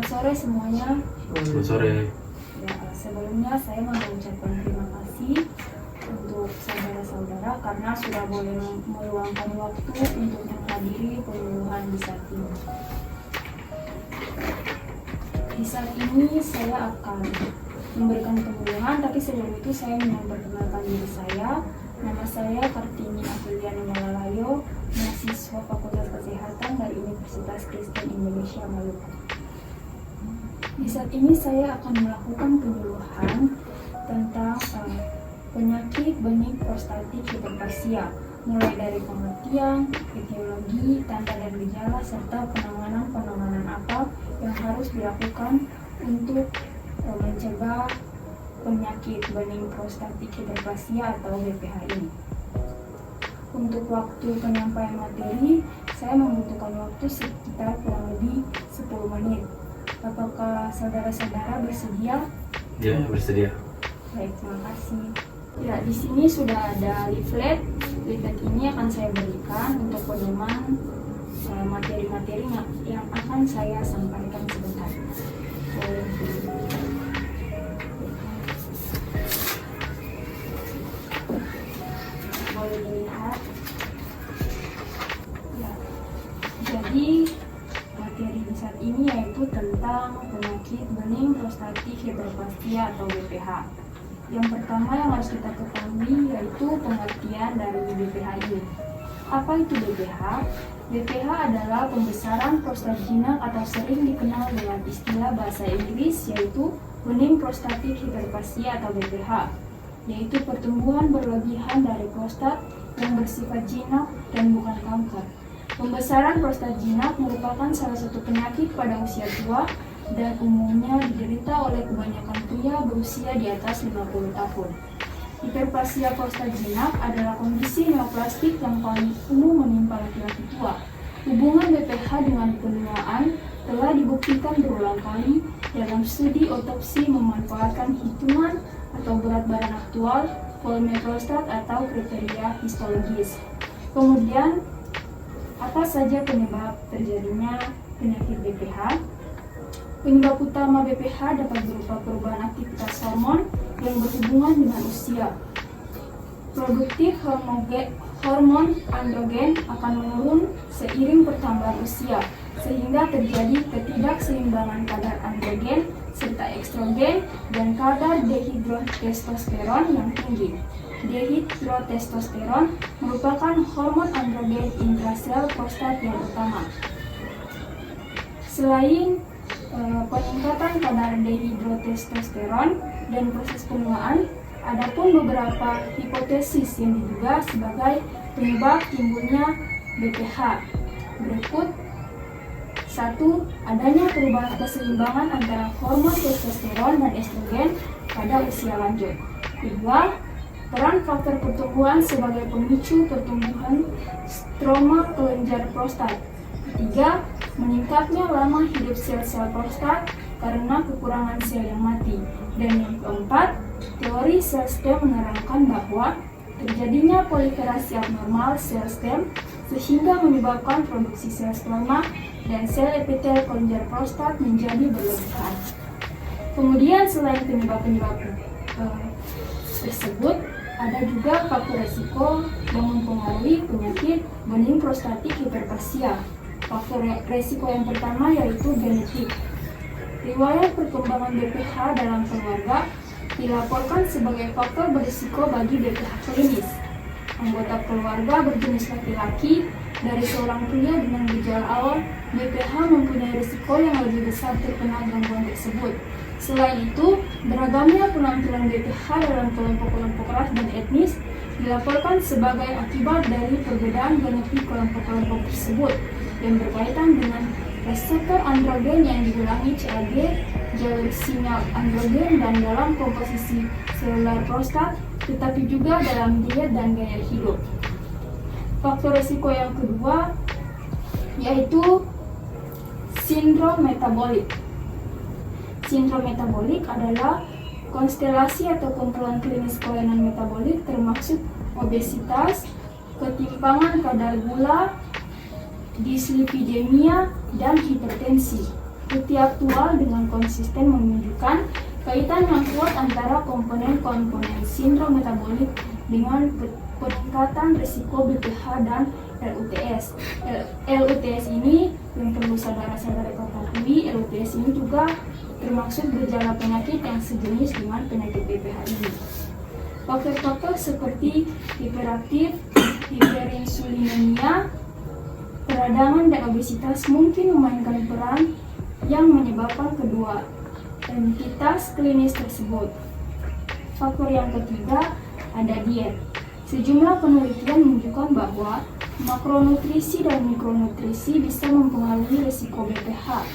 sore semuanya. Selamat sore. Ya, sebelumnya saya mau mengucapkan terima kasih untuk saudara-saudara karena sudah boleh meluangkan waktu untuk menghadiri penyuluhan di saat ini. Di saat ini saya akan memberikan penyuluhan, tapi sebelum itu saya ingin memperkenalkan diri saya. Nama saya Kartini Afiliana Malalayo, mahasiswa Fakultas Kesehatan dari Universitas Kristen Indonesia Maluku. Di saat ini saya akan melakukan penyuluhan tentang penyakit benih prostatik hiperplasia, mulai dari pengertian, etiologi, tanda dan gejala, serta penanganan apa yang harus dilakukan untuk mencegah penyakit benih prostatik hiperplasia atau BPH ini. Untuk waktu penyampaian materi, saya membutuhkan waktu sekitar kurang lebih 10 menit. Apakah saudara-saudara bersedia? Ya, bersedia. Baik, terima kasih. Ya, di sini sudah ada leaflet. Leaflet ini akan saya berikan untuk pedoman materi-materi yang akan saya sampaikan sebentar. Boleh dilihat. Ya. Jadi materi di saat ini yaitu tentang penyakit bening prostatik hiperplasia atau BPH. Yang pertama yang harus kita ketahui yaitu pengertian dari BPH ini. Apa itu BPH? BPH adalah pembesaran prostat jinak atau sering dikenal dengan istilah bahasa Inggris yaitu bening prostatik hiperplasia atau BPH, yaitu pertumbuhan berlebihan dari prostat yang bersifat jinak dan bukan kanker. Pembesaran prostat jinak merupakan salah satu penyakit pada usia tua dan umumnya diderita oleh kebanyakan pria berusia di atas 50 tahun. Hiperplasia prostat jinak adalah kondisi neoplastik yang paling umum menimpa laki-laki tua. Hubungan BPH dengan penuaan telah dibuktikan berulang kali dalam studi otopsi memanfaatkan hitungan atau berat badan aktual, volume prostat atau kriteria histologis. Kemudian, apa saja penyebab terjadinya penyakit BPH? Penyebab utama BPH dapat berupa perubahan aktivitas hormon yang berhubungan dengan usia. Produktif hormon androgen akan menurun seiring pertambahan usia, sehingga terjadi ketidakseimbangan kadar androgen serta estrogen dan kadar dehidrotestosteron yang tinggi. Dehidrotestosteron merupakan hormon androgen intrasel prostat yang utama. Selain peningkatan kadar dehidrotestosteron dan proses penuaan, adapun beberapa hipotesis yang diduga sebagai penyebab timbulnya BPH. Berikut: 1. Adanya perubahan keseimbangan antara hormon testosteron dan estrogen pada usia lanjut. 2. Peran faktor pertumbuhan sebagai pemicu pertumbuhan stroma kelenjar prostat. 3. Meningkatnya lama hidup sel-sel prostat karena kekurangan sel yang mati. Dan yang keempat, teori sel stem menerangkan bahwa terjadinya proliferasi abnormal sel stem sehingga menyebabkan produksi sel stroma dan sel epitel kelenjar prostat menjadi berlebihan. Kemudian selain penyebab-penyebab tersebut, ada juga faktor resiko yang mempengaruhi penyakit bening prostatik hiperplasia. Faktor resiko yang pertama yaitu genetik. Riwayat perkembangan BPH dalam keluarga dilaporkan sebagai faktor berisiko bagi BPH klinis. Anggota keluarga berjenis laki-laki dari seorang pria dengan gejala awal BPH mempunyai risiko yang lebih besar terkena gangguan tersebut. Selain itu, beragamnya penampilan BPH dalam kelompok-kelompok ras dan etnis dilaporkan sebagai akibat dari perbedaan genetik kelompok-kelompok tersebut yang berkaitan dengan reseptor androgen yang diulangi CAG, jalur sinyal androgen dan dalam komposisi seluler prostat, tetapi juga dalam diet dan gaya hidup. Faktor risiko yang kedua yaitu sindrom metabolik. Sindrom metabolik adalah konstelasi atau kumpulan klinis kelainan metabolik termasuk obesitas, ketimpangan kadar gula, dislipidemia, dan hipertensi. bukti aktual dengan konsisten menunjukkan kaitan yang kuat antara komponen-komponen sindrom metabolik dengan peningkatan risiko BPH dan LUTS. LUTS ini yang perlu saudara-saudara ketahui, LUTS ini juga termasuk gejala penyakit yang sejenis dengan penyakit BPH ini. Faktor-faktor seperti hiperaktif, hiperinsulinemia, peradangan dan obesitas mungkin memainkan peran yang menyebabkan kedua entitas klinis tersebut. Faktor yang ketiga ada diet. Sejumlah penelitian menunjukkan bahwa makronutrisi dan mikronutrisi bisa mempengaruhi risiko BPH.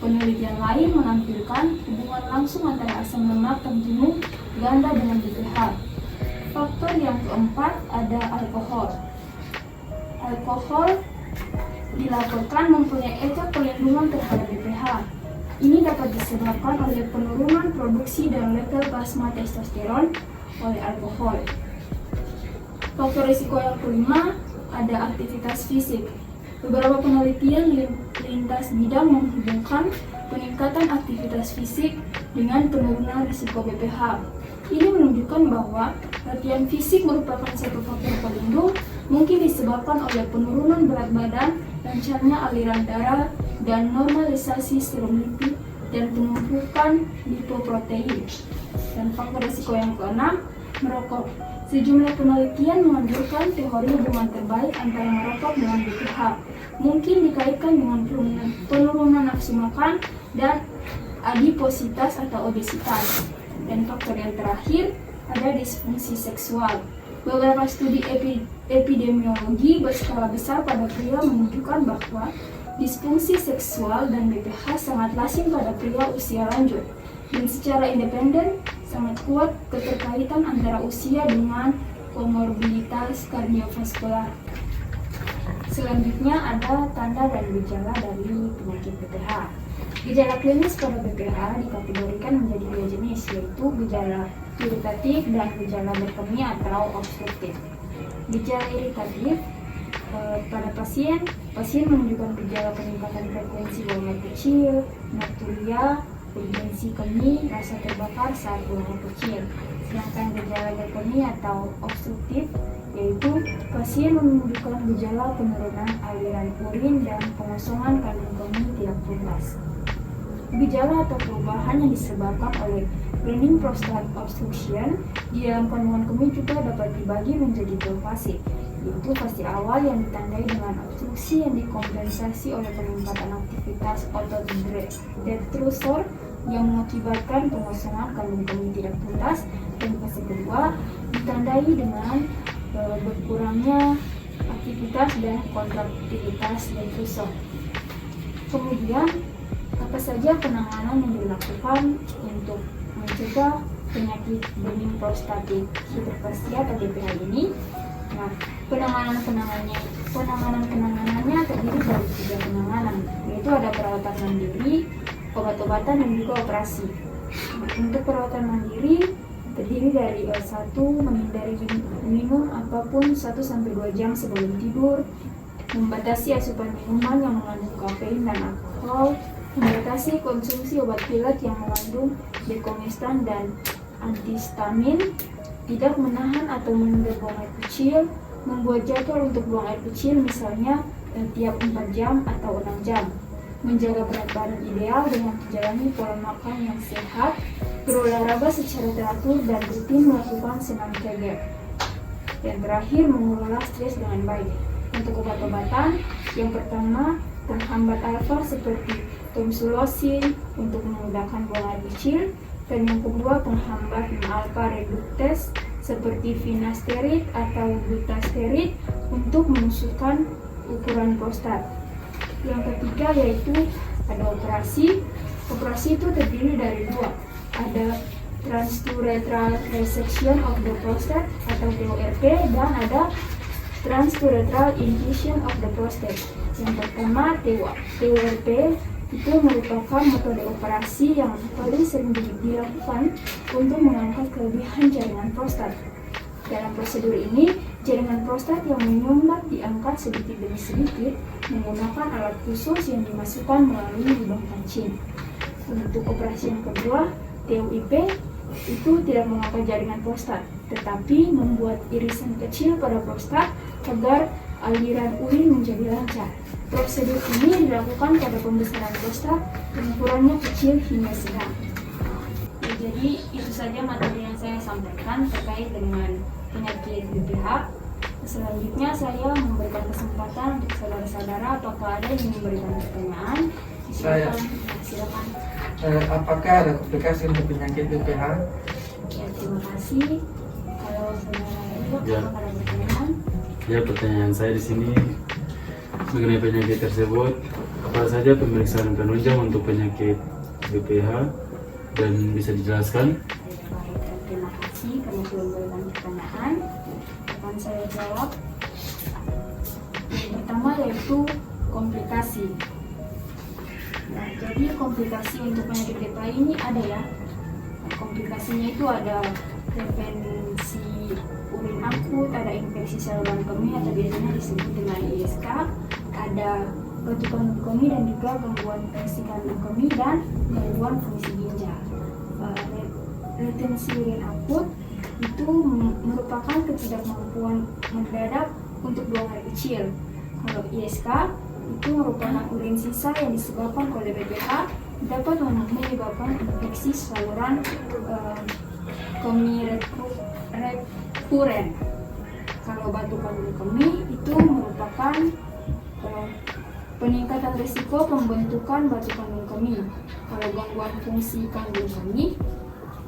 Penelitian lain menampilkan hubungan langsung antara asam lemak terjenuh ganda dengan BPH. Faktor yang keempat ada alkohol. Alkohol dilaporkan mempunyai efek pelindungan terhadap BPH. Ini dapat disebabkan oleh penurunan produksi dan level plasma testosteron oleh alkohol. Faktor risiko yang kelima ada aktivitas fisik. Beberapa penelitian lintas bidang menghubungkan peningkatan aktivitas fisik dengan penurunan risiko BPH. Ini menunjukkan bahwa latihan fisik merupakan satu faktor pelindung, mungkin disebabkan oleh penurunan berat badan, lancarnya aliran darah, dan normalisasi serum lipid dan penumpukan lipoprotein. Dan faktor risiko yang keenam, merokok. Sejumlah penelitian menunjukkan teori hubungan terbaik antara merokok dengan BPH. Mungkin dikaitkan dengan penurunan nafsu makan dan adipositas atau obesitas. Dan faktor yang terakhir ada disfungsi seksual. Beberapa studi epidemiologi berskala besar pada pria menunjukkan bahwa disfungsi seksual dan BPH sangat lazim pada pria usia lanjut. Dan secara independen sangat kuat keterkaitan antara usia dengan komorbiditas kardiovaskular. Selanjutnya ada tanda dan gejala dari penyakit BPH. Gejala klinis pada BPH dikategorikan menjadi dua jenis, yaitu gejala iritatif dan gejala berkemi atau obstruktif. Gejala iritatif pada pasien menunjukkan gejala peningkatan frekuensi buang air kecil, nocturia, urgensi kemih, rasa terbakar saat buang air kecil. Sedangkan gejala berkemi atau obstruktif yaitu pasien menunjukkan gejala penurunan aliran urin dan pengosongan kandung kemih tidak tuntas. Gejala atau perubahan yang disebabkan oleh benign prostate obstruction di dalam kandungan kemih juga dapat dibagi menjadi dua fase, yaitu fase awal yang ditandai dengan obstruksi yang dikompensasi oleh peningkatan aktivitas otot detrusor yang mengakibatkan pengosongan kandung kemih tidak tuntas, dan fase kedua ditandai dengan berkurangnya aktivitas dan kontraktilitas detrusor. Kemudian, apa saja penanganan yang dilakukan untuk mencegah penyakit benign prostatic hyperplasia atau BPH ini? Nah, penanganannya terdiri dari 3 penanganan, yaitu ada perawatan mandiri, obat-obatan, dan juga operasi. Untuk perawatan mandiri terdiri dari 1. Menghindari minum apapun 1-2 jam sebelum tidur, membatasi asupan minuman yang mengandung kafein dan alkohol, membatasi konsumsi obat pilet yang mengandung dekomestan dan antihistamin, tidak menahan atau menunda buang air kecil, membuat jadwal untuk buang air kecil misalnya tiap 4 jam atau 6 jam, menjaga berat badan ideal dengan menjalani pola makan yang sehat, berolahraga secara teratur dan rutin melakukan senam kegel. Dan terakhir, mengelola stres dengan baik. Untuk obat-obatan, yang pertama penghambat alfa seperti tamsulosin untuk memudahkan buang air kecil, dan yang kedua penghambat alfa reductase seperti finasterid atau dutasterid untuk menurunkan ukuran prostat. Yang ketiga yaitu ada operasi. Operasi itu terdiri dari 2. Ada transurethral resection of the prostate atau TURP, dan ada transurethral incision of the prostate. Yang pertama TURP itu merupakan metode operasi yang paling sering dilakukan untuk mengangkat kelebihan jaringan prostat. Dalam prosedur ini, Jaringan prostat yang menyumbat diangkat sedikit demi sedikit menggunakan alat khusus yang dimasukkan melalui lubang pancing. Untuk operasi yang kedua, TUIP itu tidak mengangkat jaringan prostat, tetapi membuat irisan kecil pada prostat agar aliran urin menjadi lancar. Prosedur ini dilakukan pada pembesaran prostat yang ukurannya kecil hingga sedang. Ya, jadi itu saja materi yang saya sampaikan terkait dengan penyakit BPH. Selanjutnya saya memberikan kesempatan untuk saudara-saudara apakah ada yang memberikan pertanyaan. Silakan. Apakah ada komplikasi untuk penyakit BPH? Ya, terima kasih. Kalau saudara Ya. apakah ada pertanyaan? Ya, pertanyaan saya di sini mengenai penyakit tersebut, apa saja pemeriksaan penunjang untuk penyakit BPH dan bisa dijelaskan? Baik, terima kasih karena sudah memberikan pertanyaan. Akan saya jawab. Yang pertama yaitu komplikasi. Nah, jadi komplikasi untuk penyakit BPH ini ada ya. Komplikasinya itu ada retensi urin akut, ada infeksi saluran kemih atau biasanya disebut dengan ISK, ada batu kandung kemih dan juga gangguan fungsi kandung kemih dan gangguan fungsi ginjal. Retensi urin akut itu merupakan ketidakmampuan mendadak untuk buang air kecil. Kalau ISK itu merupakan urin sisa yang disebabkan oleh BPH dapat menyebabkan infeksi saluran kemih rekuren. Kalau batu kandung kemih itu merupakan peningkatan risiko pembentukan batu kandung kemih. Kalau gangguan fungsi kandung kemih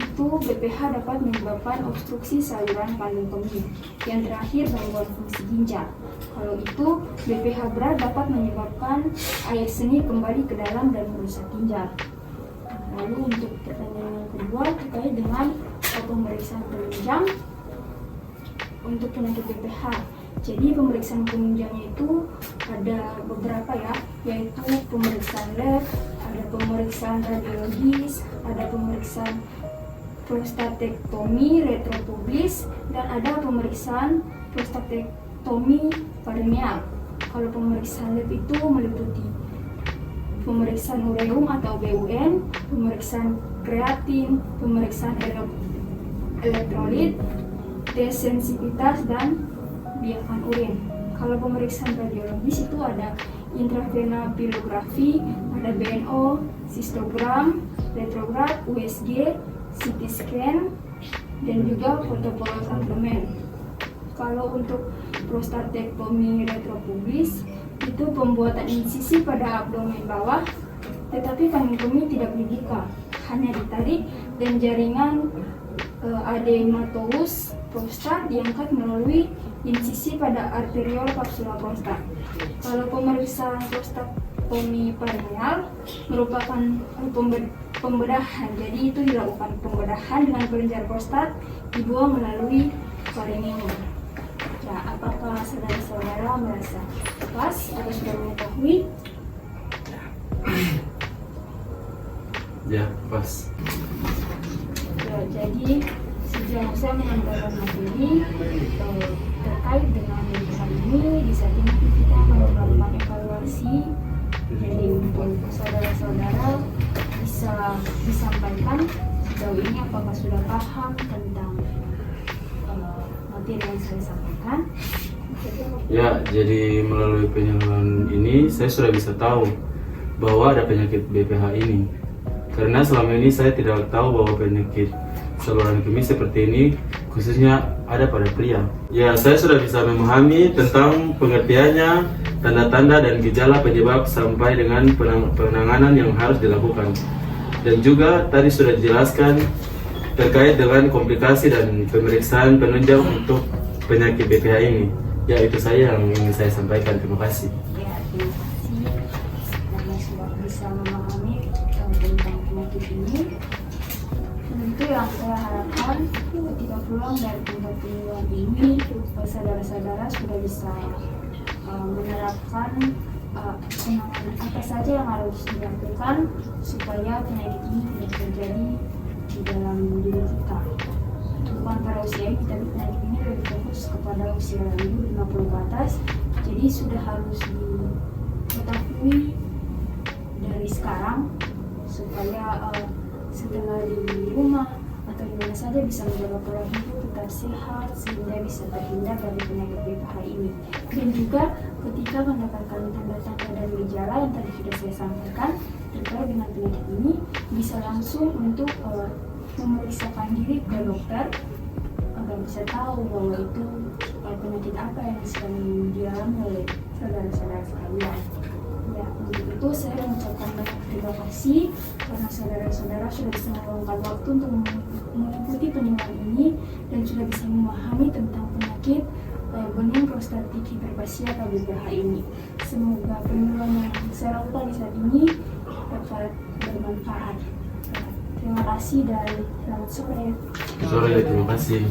itu BPH dapat menyebabkan obstruksi saluran kandung kemih. Yang terakhir gangguan fungsi ginjal. Kalau itu BPH berat dapat menyebabkan air seni kembali ke dalam dan merusak ginjal. Lalu untuk pertanyaan yang kedua terkait dengan pemeriksaan penunjang untuk penyakit BPH. Jadi pemeriksaan penunjangnya itu ada beberapa ya, yaitu pemeriksaan lab, ada pemeriksaan radiologis, ada pemeriksaan prostatektomi retropubis, dan ada pemeriksaan prostatektomi perineal. Kalau pemeriksaan lab itu meliputi pemeriksaan ureum atau BUN, pemeriksaan kreatin, pemeriksaan elektrolit, desensitivitas, dan biarkan urin. Kalau pemeriksaan radiologis itu ada intravena pilografi, ada BNO, sistogram, retrograd, USG, CT scan, dan juga foto polos abdomen. Kalau untuk prostatektomi retropubis itu pembuatan insisi pada abdomen bawah, tetapi kandung kemih tidak dibuka, hanya ditarik dan jaringan adenomatous prostat diangkat melalui insisi pada arteriol kapsula prostat. Kalau pemeriksaan prostatectomy perineal merupakan pembedahan, jadi itu dilakukan pembedahan dengan kelenjar prostat dibuang melalui perineum. Ya, apakah saudara-saudara merasa pas atau sudah mengetahui? Ya, pas. Ya, jadi sejauh saya menyampaikan materi terkait dengan hal ini, di saat ini kita akan melakukan evaluasi. Jadi untuk saudara-saudara bisa disampaikan sejauh ini apakah sudah paham tentang materi yang saya sampaikan. Ya, jadi melalui penjelasan ini saya sudah bisa tahu bahwa ada penyakit BPH ini. Karena selama ini saya tidak tahu bahwa penyakit saluran kemih seperti ini khususnya ada pada pria. Ya, saya sudah bisa memahami tentang pengertiannya, tanda-tanda dan gejala penyebab sampai dengan penanganan yang harus dilakukan. Dan juga tadi sudah dijelaskan terkait dengan komplikasi dan pemeriksaan penunjang untuk penyakit BPH ini. Ya, itu saya yang ingin saya sampaikan. Terima kasih. Ya, terima kasih karena sudah bisa memahami tentang penyakit ini. Tentu yang saya harapkan ketika pulang dari tempat penjualan ini, saudara-saudara sudah bisa menerapkan penanganan apa saja yang harus dilakukan supaya penyakit ini tidak terjadi di dalam diri kita. Bukan pada usia ini, tapi penyakit ini lebih fokus harus kepada usia lanjut 50 ke atas. Jadi sudah harus diketahui dari sekarang supaya setelah di rumah atau di mana saja bisa menjaga pola hidup tetap sehat sehingga bisa terhindar dari penyakit BPH ini. Dan juga ketika mendapatkan tanda-tanda dan gejala yang tadi sudah saya sampaikan terkait dengan penyakit ini, bisa langsung untuk memeriksakan diri ke dokter agar bisa tahu bahwa itu penyakit apa yang sedang dialami oleh saudara-saudara sekalian. Ya, untuk itu saya mengucapkan banyak terima kasih karena saudara-saudara sudah bisa meluangkan waktu untuk mengikuti penyuluhan ini dan sudah bisa memahami tentang penyakit bening prostatik hiperplasia atau BPH ini. Semoga penyuluhan yang saya lakukan di saat ini dapat bermanfaat. Terima kasih dan selamat sore. Sore, terima kasih.